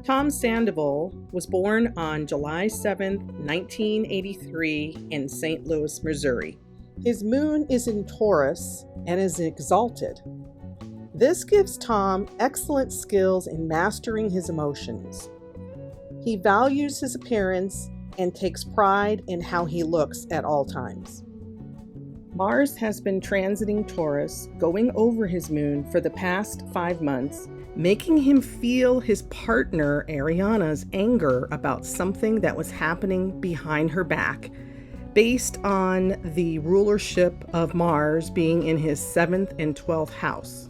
Tom Sandoval was born on July 7, 1983 in St. Louis, Missouri. His moon is in Taurus and is exalted. This gives Tom excellent skills in mastering his emotions. He values his appearance and takes pride in how he looks at all times. Mars has been transiting Taurus, going over his moon for the past 5 months, making him feel his partner Ariana's anger about something that was happening behind her back, based on the rulership of Mars being in his 7th and 12th house.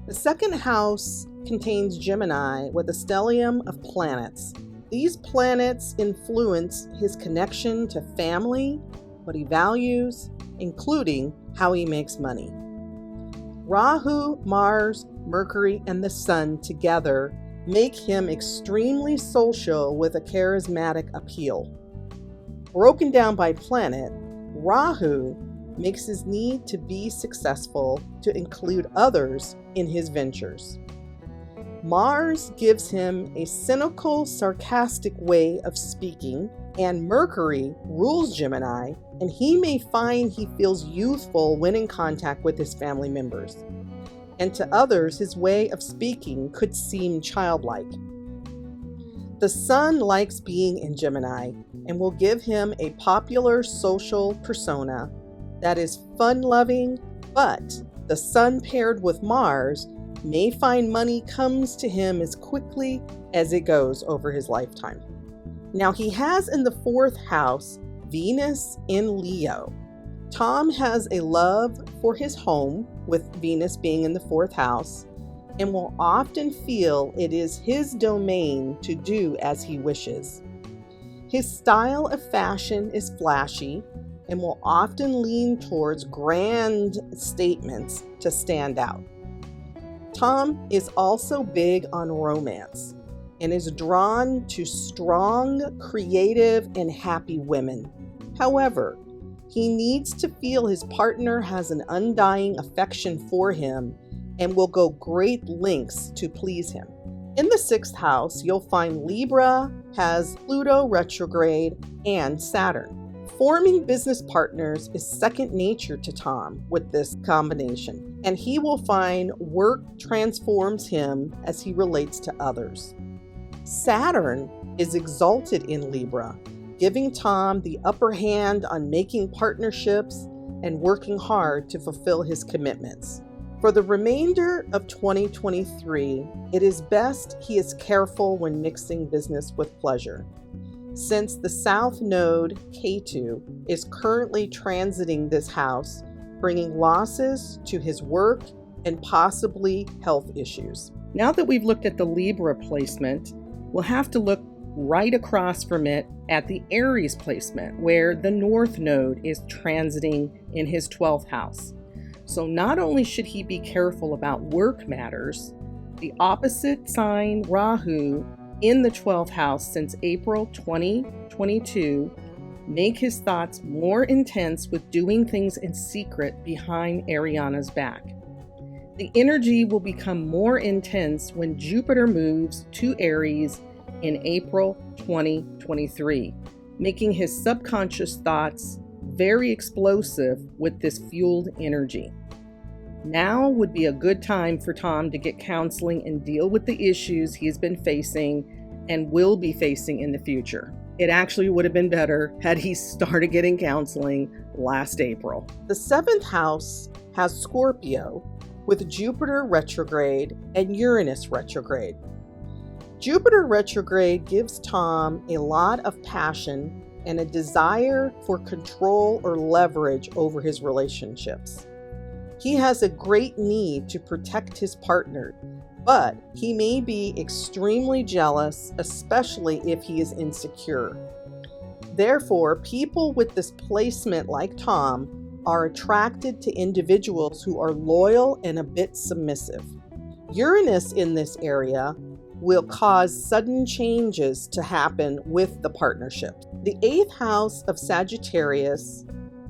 The 2nd house contains Gemini with a stellium of planets. These planets influence his connection to family, what he values, including how he makes money. Rahu, Mars, Mercury, and the Sun together make him extremely social with a charismatic appeal. Broken down by planet, Rahu makes his need to be successful to include others in his ventures. Mars gives him a cynical, sarcastic way of speaking, and Mercury rules Gemini, and he may find he feels youthful when in contact with his family members. And to others, his way of speaking could seem childlike. The Sun likes being in Gemini and will give him a popular social persona that is fun-loving, but the Sun paired with Mars may find money comes to him as quickly as it goes over his lifetime. Now, he has in the 4th house Venus in Leo. Tom has a love for his home, with Venus being in the 4th house, and will often feel it is his domain to do as he wishes. His style of fashion is flashy and will often lean towards grand statements to stand out. Tom is also big on romance and is drawn to strong, creative, and happy women. However, he needs to feel his partner has an undying affection for him and will go great lengths to please him. In the 6th house, you'll find Libra has Pluto retrograde and Saturn. Forming business partners is second nature to Tom with this combination, and he will find work transforms him as he relates to others. Saturn is exalted in Libra, giving Tom the upper hand on making partnerships and working hard to fulfill his commitments. For the remainder of 2023, it is best he is careful when mixing business with pleasure, since the South Node, Ketu, is currently transiting this house, bringing losses to his work and possibly health issues. Now that we've looked at the Libra placement, we'll have to look right across from it at the Aries placement, where the North Node is transiting in his 12th house. So not only should he be careful about work matters, the opposite sign Rahu in the 12th house since April 2022 make his thoughts more intense with doing things in secret behind Ariana's back. The energy will become more intense when Jupiter moves to Aries in April 2023, making his subconscious thoughts very explosive with this fueled energy. Now would be a good time for Tom to get counseling and deal with the issues he's been facing and will be facing in the future. It actually would have been better had he started getting counseling last April. The 7th house has Scorpio with Jupiter retrograde and Uranus retrograde. Jupiter retrograde gives Tom a lot of passion and a desire for control or leverage over his relationships. He has a great need to protect his partner, but he may be extremely jealous, especially if he is insecure. Therefore, people with this placement, like Tom, are attracted to individuals who are loyal and a bit submissive. Uranus in this area will cause sudden changes to happen with the partnership. The 8th house of Sagittarius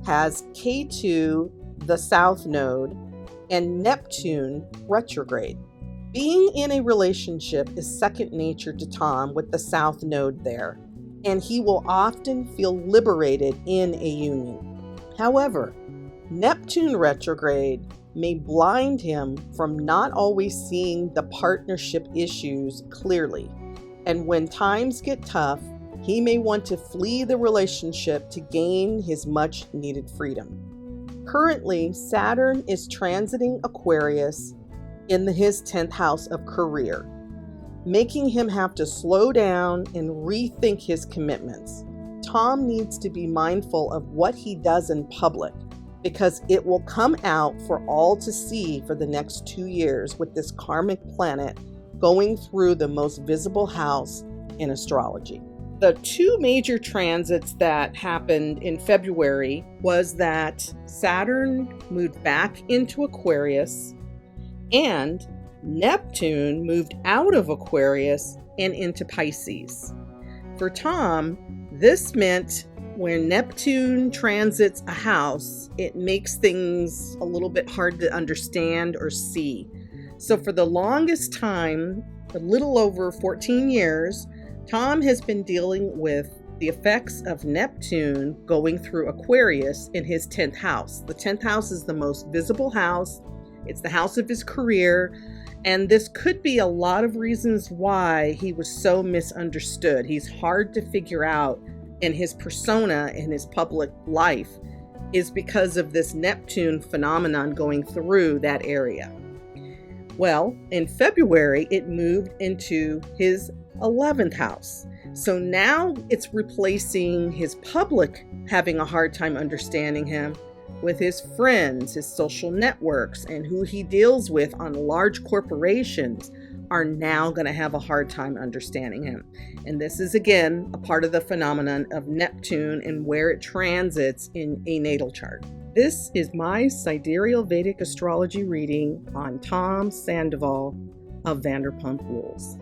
has Ketu, the South Node, and Neptune retrograde. Being in a relationship is second nature to Tom with the South Node there, and he will often feel liberated in a union. However, Neptune retrograde may blind him from not always seeing the partnership issues clearly, and when times get tough, he may want to flee the relationship to gain his much needed freedom. Currently, Saturn is transiting Aquarius in his 10th house of career, making him have to slow down and rethink his commitments. Tom needs to be mindful of what he does in public, because it will come out for all to see for the next 2 years with this karmic planet going through the most visible house in astrology. The two major transits that happened in February was that Saturn moved back into Aquarius and Neptune moved out of Aquarius and into Pisces. For Tom, this meant when Neptune transits a house, it makes things a little bit hard to understand or see. So for the longest time, a little over 14 years, Tom has been dealing with the effects of Neptune going through Aquarius in his 10th house. The 10th house is the most visible house. It's the house of his career. And this could be a lot of reasons why he was so misunderstood. He's hard to figure out in his persona in his public life is because of this Neptune phenomenon going through that area. Well, in February, it moved into his 11th house. So now it's replacing his public having a hard time understanding him with his friends, his social networks, and who he deals with on large corporations are now going to have a hard time understanding him. And this is, again, a part of the phenomenon of Neptune and where it transits in a natal chart. This is my Sidereal Vedic Astrology reading on Tom Sandoval of Vanderpump Rules.